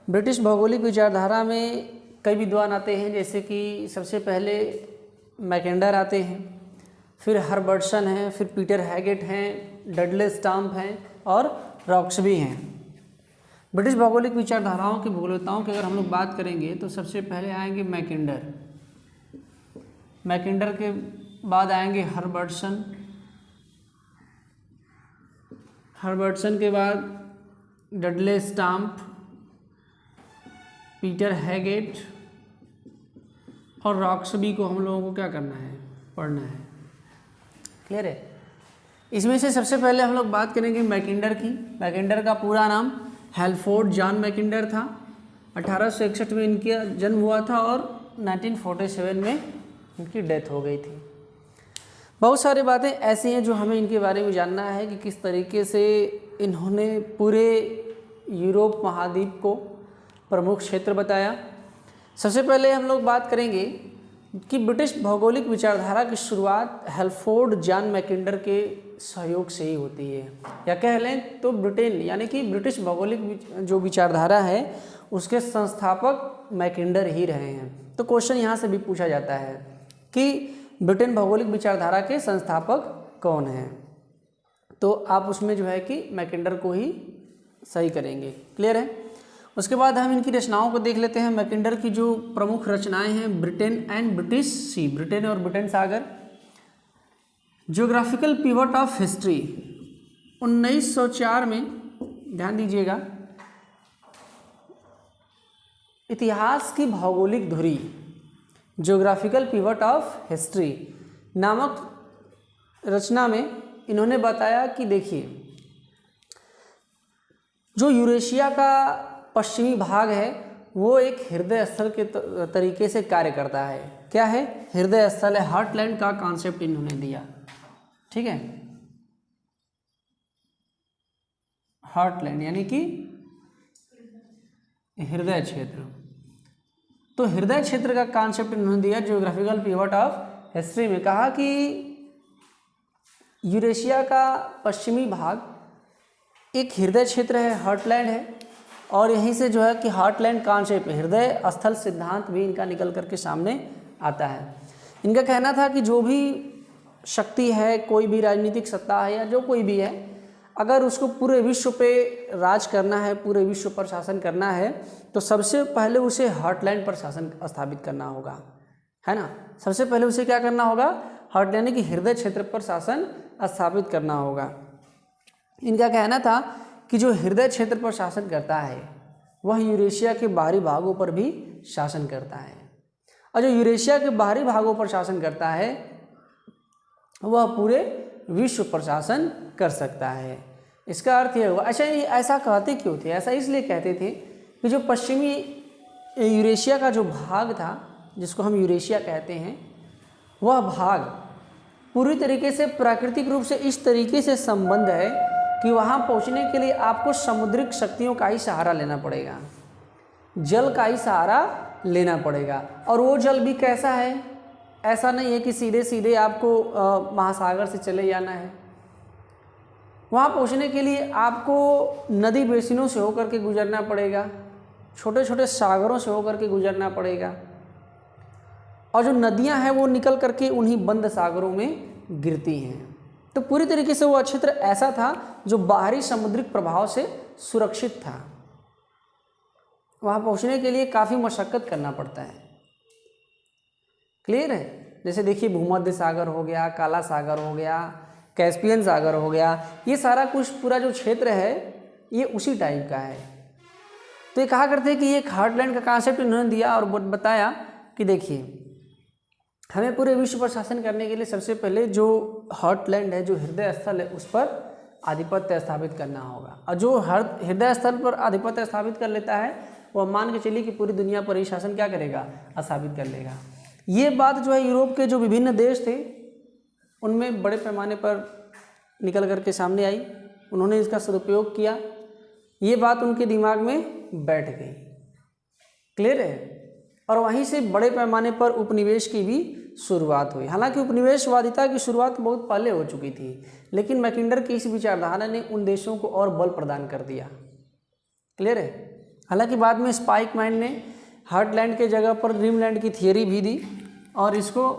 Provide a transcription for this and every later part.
British भौगोलिक विचारधारा में कई विद्वान आते हैं, जैसे कि सबसे पहले मैकेंडर आते हैं, फिर हर्बर्टसन हैं, फिर पीटर हैगेट हैं, डडले स्टाम्प हैं और रॉक्सबी हैं। ब्रिटिश भौगोलिक विचारधाराओं की भूगोलताओं की अगर हम लोग बात करेंगे तो सबसे पहले आएंगे मैकेंडर, मैकेंडर के बाद आएंगे हर्बर्टसन, हर्बर्टसन के बाद डडले स्टाम्प, पीटर हैगेट और रॉक्सबी को हम लोगों को क्या करना है, पढ़ना है। क्लियर है। इसमें से सबसे पहले हम लोग बात करेंगे मैकेंडर की। मैकेंडर का पूरा नाम हैल्फोर्ड जॉन मैकेंडर था। 1861 में इनका जन्म हुआ था और 1947 में इनकी डेथ हो गई थी। बहुत सारी बातें ऐसी हैं जो हमें इनके बारे में जानना है कि किस तरीके से इन्होंने पूरे यूरोप महाद्वीप को प्रमुख क्षेत्र बताया। सबसे पहले हम लोग बात करेंगे कि ब्रिटिश भौगोलिक विचारधारा की शुरुआत हैल्फोर्ड जॉन मैकेंडर के सहयोग से ही होती है, या कह लें तो ब्रिटेन यानी कि ब्रिटिश भौगोलिक जो विचारधारा है उसके संस्थापक मैकेंडर ही रहे हैं। तो क्वेश्चन यहाँ से भी पूछा जाता है कि ब्रिटेन भौगोलिक विचारधारा के संस्थापक कौन हैं, तो आप उसमें जो है कि मैकेंडर को ही सही करेंगे। क्लियर है। उसके बाद हम इनकी रचनाओं को देख लेते हैं। मैकेंडर की जो प्रमुख रचनाएं हैं, Britain and British sea, Britain और ब्रिटेन सागर, ज्योग्राफिकल पिवट ऑफ हिस्ट्री 1904 में, ध्यान दीजिएगा, इतिहास की भौगोलिक धुरी, ज्योग्राफिकल पिवट ऑफ हिस्ट्री नामक रचना में इन्होंने बताया कि देखिए, जो यूरेशिया का पश्चिमी भाग है वो एक हृदय स्थल के तरीके से कार्य करता है। क्या है? हृदय स्थल है, हार्टलैंड का कॉन्सेप्ट इन्होंने दिया। ठीक है, हार्टलैंड यानी कि हृदय क्षेत्र। तो हृदय क्षेत्र का कॉन्सेप्ट इन्होंने दिया ज्योग्राफिकल पिवट ऑफ हिस्ट्री में। कहा कि यूरेशिया का पश्चिमी भाग एक हृदय क्षेत्र है, हार्टलैंड है, और यहीं से जो है कि हार्टलैंड कॉन्सेप्ट, हृदय स्थल सिद्धांत भी इनका निकल करके सामने आता है। इनका कहना था कि जो भी शक्ति है, कोई भी राजनीतिक सत्ता है या जो कोई भी है, अगर उसको पूरे विश्व पे राज करना है, पूरे विश्व पर शासन करना है, तो सबसे पहले उसे हार्टलैंड पर शासन स्थापित करना होगा, है ना। सबसे पहले उसे क्या करना होगा? हार्टलैंड की हृदय क्षेत्र पर शासन स्थापित करना होगा। इनका कहना था कि जो हृदय क्षेत्र पर शासन करता है वह यूरेशिया के बाहरी भागों पर भी शासन करता है, और जो यूरेशिया के बाहरी भागों पर शासन करता है वह पूरे विश्व पर शासन कर सकता है। इसका अर्थ यह हुआ। अच्छा, ये ऐसा कहते क्यों थे? ऐसा इसलिए कहते थे कि जो पश्चिमी यूरेशिया का जो भाग था, जिसको हम यूरेशिया कहते हैं, वह भाग पूरी तरीके से प्राकृतिक रूप से इस तरीके से संबंध है कि वहाँ पहुँचने के लिए आपको समुद्रिक शक्तियों का ही सहारा लेना पड़ेगा, जल का ही सहारा लेना पड़ेगा। और वो जल भी कैसा है? ऐसा नहीं है कि सीधे सीधे आपको महासागर से चले जाना है। वहाँ पहुँचने के लिए आपको नदी बेसिनों से होकर के गुजरना पड़ेगा, छोटे छोटे सागरों से होकर के गुजरना पड़ेगा, और जो नदियाँ हैं वो निकल करके उन्हीं बंद सागरों में गिरती हैं। तो पूरी तरीके से वह क्षेत्र ऐसा था जो बाहरी समुद्रिक प्रभाव से सुरक्षित था। वहाँ पहुँचने के लिए काफ़ी मशक्क़त करना पड़ता है। क्लियर है। जैसे देखिए, भूमध्य सागर हो गया, काला सागर हो गया, कैस्पियन सागर हो गया, ये सारा कुछ पूरा जो क्षेत्र है ये उसी टाइप का है। तो ये कहा करते हैं कि ये हार्टलैंड का कॉन्सेप्ट इन्होंने दिया और बताया कि देखिए, हमें पूरे विश्व पर शासन करने के लिए सबसे पहले जो हार्टलैंड है, जो हृदय स्थल है, उस पर आधिपत्य स्थापित करना होगा। और जो हृदय स्थल पर आधिपत्य स्थापित कर लेता है वह मान के चलिए कि पूरी दुनिया पर ही शासन क्या करेगा? स्थापित कर लेगा। ये बात जो है यूरोप के जो विभिन्न देश थे उनमें बड़े पैमाने पर निकल करके सामने आई। उन्होंने इसका सदुपयोग किया, ये बात उनके दिमाग में बैठ गई। क्लियर है। और वहीं से बड़े पैमाने पर उपनिवेश की भी शुरुआत हुई। हालांकि उपनिवेशवादिता की शुरुआत बहुत पहले हो चुकी थी, लेकिन मैकेंडर की इस विचारधारा ने उन देशों को और बल प्रदान कर दिया। क्लियर है। हालांकि बाद में स्पाइकमैन ने हार्टलैंड के जगह पर ड्रीमलैंड की थियरी भी दी और इसको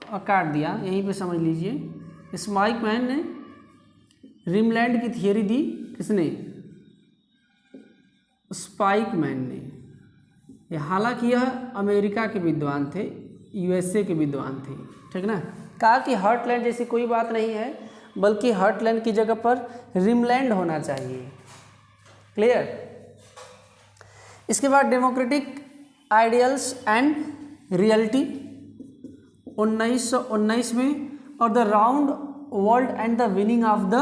काट दिया, यहीं पे समझ लीजिए। स्पाइकमैन ने ड्रीमलैंड की थियरी दी, किसने? स्पाइकमैन ने। हालांकि यह अमेरिका के विद्वान थे, यूएसए के विद्वान थे, ठीक ना। कहा कि हार्टलैंड जैसी कोई बात नहीं है, बल्कि हार्टलैंड की जगह पर ड्रीमलैंड होना चाहिए। क्लियर। इसके बाद डेमोक्रेटिक आइडियल्स एंड रियलिटी 1919 में, और the round world and the winning of the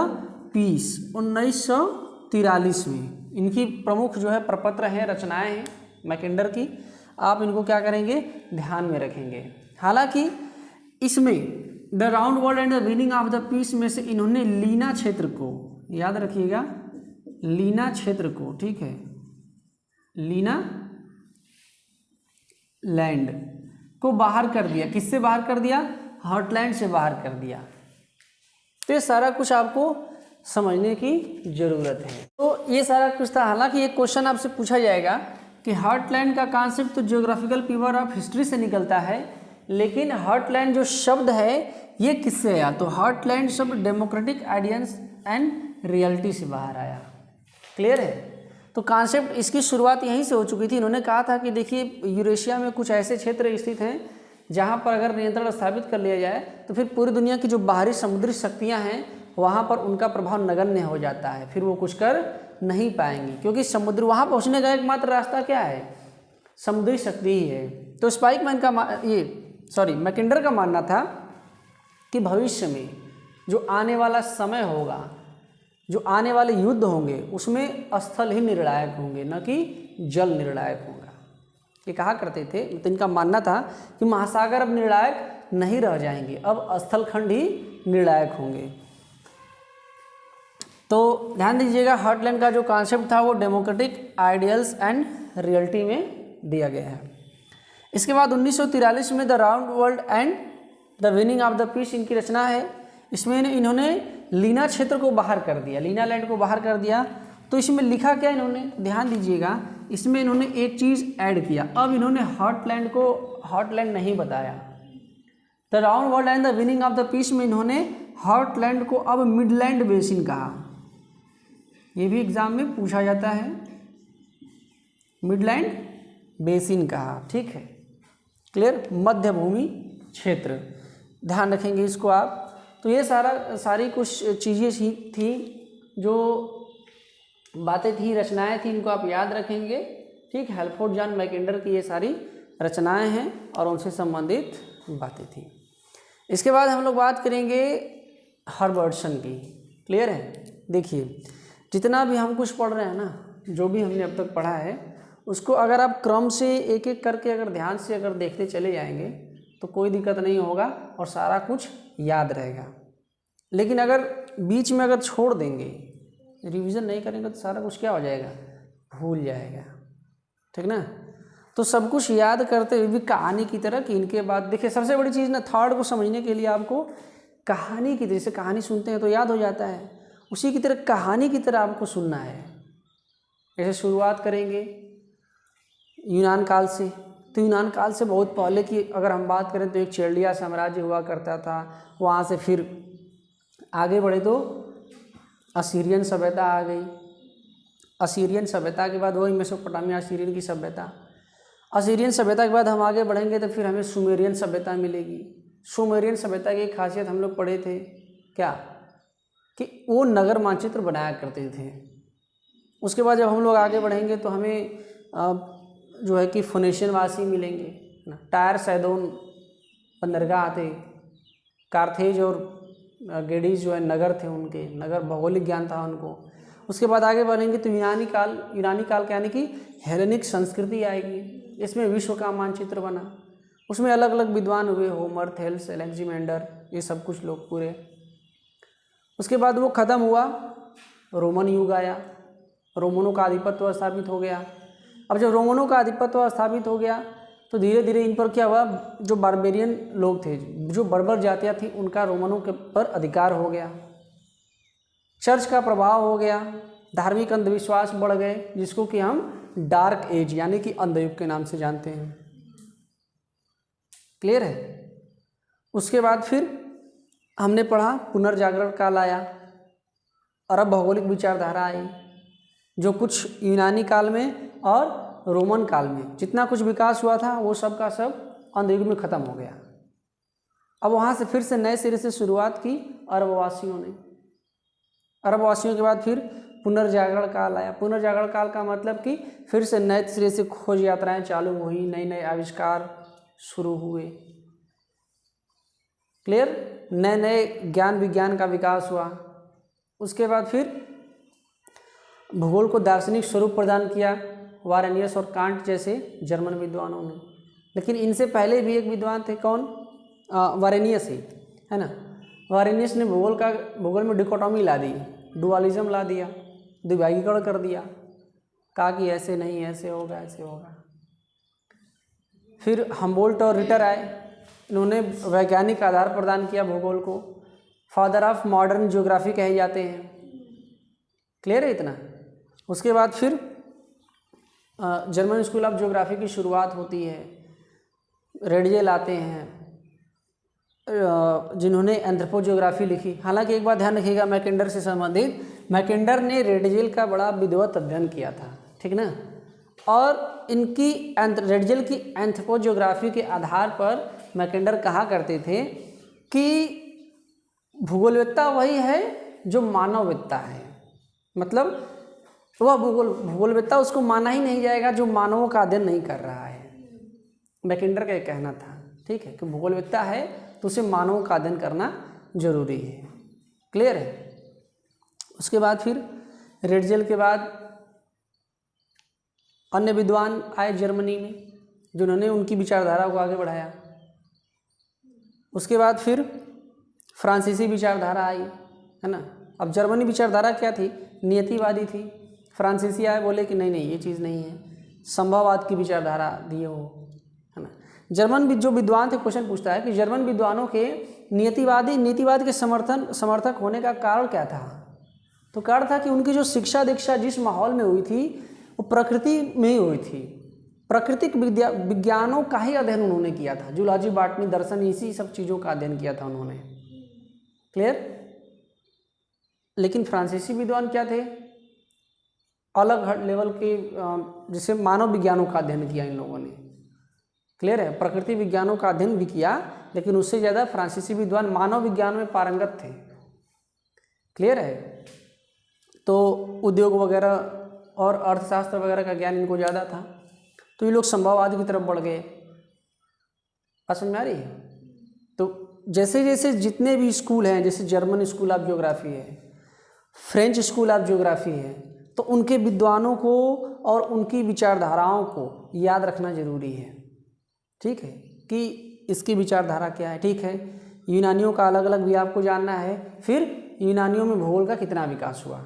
peace 1943 में। इनकी प्रमुख जो है प्रपत्र हैं, रचनाएं हैं मैकेंडर की, आप इनको क्या करेंगे? ध्यान में रखेंगे। हालांकि इसमें the round world and the winning of the peace में से इन्होंने लीना क्षेत्र को, याद रखिएगा, लीना क्षेत्र को, ठीक है, लीना लैंड को बाहर कर दिया। किससे बाहर कर दिया? हार्टलैंड से बाहर कर दिया। तो ये सारा कुछ आपको समझने की ज़रूरत है। तो ये सारा कुछ था। हालांकि एक क्वेश्चन आपसे पूछा जाएगा कि हार्टलैंड का कॉन्सेप्ट तो ज्योग्राफिकल फीवर ऑफ हिस्ट्री से निकलता है, लेकिन हार्टलैंड जो शब्द है ये किससे आया? तो हार्टलैंड शब्द डेमोक्रेटिक आइडियल्स एंड रियलिटी से बाहर आया। क्लियर है। तो कॉन्सेप्ट इसकी शुरुआत यहीं से हो चुकी थी। इन्होंने कहा था कि देखिए यूरेशिया में कुछ ऐसे क्षेत्र स्थित हैं जहाँ पर अगर नियंत्रण स्थापित कर लिया जाए तो फिर पूरी दुनिया की जो बाहरी समुद्री शक्तियाँ हैं वहाँ पर उनका प्रभाव नगण्य हो जाता है, फिर वो कुछ कर नहीं पाएंगी, क्योंकि समुद्र वहाँ पहुँचने का एकमात्र रास्ता क्या है? समुद्री शक्ति ही है। तो स्पाइकमैन का मैकेंडर का मानना था कि भविष्य में जो आने वाला समय होगा, जो आने वाले युद्ध होंगे, उसमें स्थल ही निर्णायक होंगे, न कि जल निर्णायक होगा। ये कहा करते थे। तो इनका मानना था कि महासागर अब निर्णायक नहीं रह जाएंगे, अब स्थल खंड ही निर्णायक होंगे। तो ध्यान दीजिएगा, हार्टलैंड का जो कॉन्सेप्ट था वो डेमोक्रेटिक आइडियल्स एंड रियलिटी में दिया गया है। इसके बाद 1943 में the round world and the winning of the peace इनकी रचना है। इसमें इन्होंने लीना क्षेत्र को बाहर कर दिया, लीना लैंड को बाहर कर दिया। तो इसमें लिखा क्या इन्होंने? ध्यान दीजिएगा, इसमें इन्होंने एक चीज़ ऐड किया। अब इन्होंने हार्टलैंड को हार्टलैंड नहीं बताया। The round world and the winning of the peace में इन्होंने हार्टलैंड को अब मिडलैंड बेसिन कहा। ये भी एग्जाम में पूछा जाता है, मिडलैंड बेसिन कहा, ठीक है। क्लियर। मध्य भूमि क्षेत्र, ध्यान रखेंगे इसको आप। तो ये सारी कुछ चीज़ें थी, जो बातें थी, रचनाएं थी, इनको आप याद रखेंगे, ठीक। हेल्फोर्ड जॉन मैकेंडर की ये सारी रचनाएं हैं और उनसे संबंधित बातें थी। इसके बाद हम लोग बात करेंगे हर्बर्टसन की। क्लियर है। देखिए, जितना भी हम कुछ पढ़ रहे हैं ना, जो भी हमने अब तक पढ़ा है, उसको अगर आप क्रम से एक एक करके अगर ध्यान से अगर देखते चले जाएंगे तो कोई दिक्कत नहीं होगा और सारा कुछ याद रहेगा। लेकिन अगर बीच में अगर छोड़ देंगे, रिवीजन नहीं करेंगे, तो सारा कुछ क्या हो जाएगा? भूल जाएगा, ठीक ना। तो सब कुछ याद करते हुए भी कहानी की तरह, कि इनके बाद देखिए सबसे बड़ी चीज़ ना, थर्ड को समझने के लिए आपको कहानी की तरह से, कहानी सुनते हैं तो याद हो जाता है, उसी की तरह कहानी की तरह आपको सुनना है। जैसे शुरुआत करेंगे यूनान काल से, तो यूनान काल से बहुत पहले की अगर हम बात करें तो एक चेल्डिया साम्राज्य हुआ करता था। वहाँ से फिर आगे बढ़े तो असीरियन सभ्यता आ गई। असीरियन सभ्यता के बाद वही मेसोपोटामिया, असीरियन की सभ्यता। असीरियन सभ्यता के बाद हम आगे बढ़ेंगे तो फिर हमें सुमेरियन सभ्यता मिलेगी। सुमेरियन सभ्यता की एक खासियत हम लोग पढ़े थे, क्या? कि वो नगर मानचित्र बनाया करते थे। उसके बाद जब हम लोग आगे बढ़ेंगे तो हमें जो है कि फोनेशियन वासी मिलेंगे ना, टायर, सैदोन बंदरगाह थे, कार्थेज और गेडीज जो है नगर थे, उनके नगर, भौगोलिक ज्ञान था उनको। उसके बाद आगे बढ़ेंगे तो यूनानी काल यानी कि हेलेनिक संस्कृति आएगी। इसमें विश्व का मानचित्र बना, उसमें अलग अलग विद्वान हुए, होमर, थेल्स, एलेक्जेंडर, ये सब कुछ लोग पूरे। उसके बाद वो ख़त्म हुआ, रोमन युग आया, रोमनों का आधिपत्य स्थापित हो गया। अब जब रोमनों का आधिपत्य स्थापित हो गया तो धीरे धीरे इन पर क्या हुआ, जो बारबेरियन लोग थे, जो बर्बर जातियाँ थी, उनका रोमनों के पर अधिकार हो गया। चर्च का प्रभाव हो गया, धार्मिक अंधविश्वास बढ़ गए, जिसको कि हम डार्क एज यानी कि अंधयुग के नाम से जानते हैं। क्लियर है। उसके बाद फिर हमने पढ़ा पुनर्जागरण काल आया, अरब भौगोलिक विचारधारा आई, जो कुछ यूनानी काल में और रोमन काल में जितना कुछ विकास हुआ था वो सब का सब अंधयुग में ख़त्म हो गया। अब वहाँ से फिर से नए सिरे से शुरुआत की अरबवासियों ने। अरबवासियों के बाद फिर पुनर्जागरण काल आया। पुनर्जागरण काल का मतलब कि फिर से नए सिरे से खोज यात्राएं चालू हुई, नए नए आविष्कार शुरू हुए। क्लियर। नए नए ज्ञान विज्ञान का विकास हुआ। उसके बाद फिर भूगोल को दार्शनिक स्वरूप प्रदान किया वारेनियस और कांट जैसे जर्मन विद्वानों ने। लेकिन इनसे पहले भी एक विद्वान थे, कौन? वारेनियस ही, है ना। वारेनियस ने भूगोल में डिकोटॉमी ला दी, डुअलिज्म ला दिया, द्विभागीकरण कर दिया, कहा कि ऐसे नहीं, ऐसे होगा, ऐसे होगा। फिर हम्बोल्ट और रिटर आए, इन्होंने वैज्ञानिक आधार प्रदान किया भूगोल को। फादर ऑफ मॉडर्न ज्योग्राफी कहे जाते हैं। क्लियर है इतना। उसके बाद फिर जर्मन स्कूल ऑफ ज्योग्राफी की शुरुआत होती है। रेडजेल आते हैं जिन्होंने एंथ्रोपोज्योग्राफी लिखी। हालांकि एक बात ध्यान रखिएगा, मैकेंडर से संबंधित, मैकेंडर ने रेडजेल का बड़ा विधिवत अध्ययन किया था, ठीक ना। और इनकी रेडजेल की एंथ्रोपोज्योग्राफी के आधार पर मैकेंडर कहा करते थे कि भूगोलवेत्ता वही है जो मानववेत्ता है। मतलब वह भूगोलवेत्ता उसको माना ही नहीं जाएगा जो मानवों का अध्ययन नहीं कर रहा है। मैकेंडर का एक कहना था, ठीक है, कि भूगोलवेत्ता है तो उसे मानवों का अध्ययन करना जरूरी है। क्लियर है। उसके बाद फिर रेडजेल के बाद अन्य विद्वान आए जर्मनी में, जिन्होंने उनकी विचारधारा को आगे बढ़ाया। उसके बाद फिर फ्रांसीसी विचारधारा आई, है ना। अब जर्मनी विचारधारा क्या थी? नियतिवादी थी। फ्रांसीसी आए, बोले कि नहीं नहीं ये चीज़ नहीं है, संभववाद की विचारधारा दिए हो, है ना। जर्मन जो विद्वान थे, क्वेश्चन पूछता है कि जर्मन विद्वानों के नीतिवाद के समर्थक होने का कारण क्या था? तो कारण था कि उनकी जो शिक्षा दीक्षा जिस माहौल में हुई थी वो प्रकृति में ही हुई थी। प्राकृतिक विज्ञानों का ही अध्ययन उन्होंने किया था, जूलॉजी, बॉटनी, दर्शन, इसी सब चीज़ों का अध्ययन किया था उन्होंने। क्लियर। लेकिन फ्रांसीसी विद्वान क्या थे? अलग लेवल के, जिसे मानव विज्ञानों का अध्ययन किया इन लोगों ने। क्लियर है। प्रकृति विज्ञानों का अध्ययन भी किया, लेकिन उससे ज़्यादा फ्रांसीसी विद्वान मानव विज्ञान में पारंगत थे। क्लियर है। तो उद्योग वगैरह और अर्थशास्त्र वगैरह का ज्ञान इनको ज़्यादा था, तो ये लोग संभववाद की तरफ बढ़ गए। बात समझ में आ रही है। तो जैसे जैसे जितने भी स्कूल हैं, जैसे जर्मन स्कूल ऑफ ज्योग्राफी है, फ्रेंच स्कूल ऑफ ज्योग्राफी है, तो उनके विद्वानों को और उनकी विचारधाराओं को याद रखना जरूरी है, ठीक है, कि इसकी विचारधारा क्या है। ठीक है, यूनानियों का अलग अलग भी आपको जानना है। फिर यूनानियों में भूगोल का कितना विकास हुआ,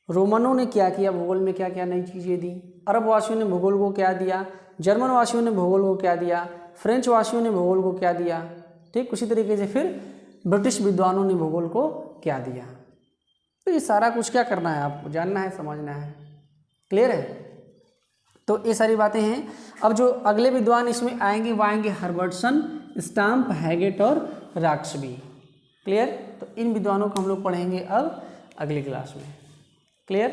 रोमनों ने क्या किया, भूगोल में क्या क्या नई चीज़ें दी, अरब वासियों ने भूगोल को क्या दिया, जर्मन वासियों ने भूगोल को क्या दिया, फ्रेंच वासियों ने भूगोल को क्या दिया। ठीक, उसी तरीके से फिर ब्रिटिश विद्वानों ने भूगोल को क्या दिया। तो ये सारा कुछ क्या करना है, आपको जानना है, समझना है। क्लियर है। तो ये सारी बातें हैं। अब जो अगले विद्वान इसमें आएंगे वो आएंगे हर्बर्टसन, स्टाम्प, हैगेट और रॉक्सबी। क्लियर। तो इन विद्वानों को हम लोग पढ़ेंगे अब अगली क्लास में। क्लियर।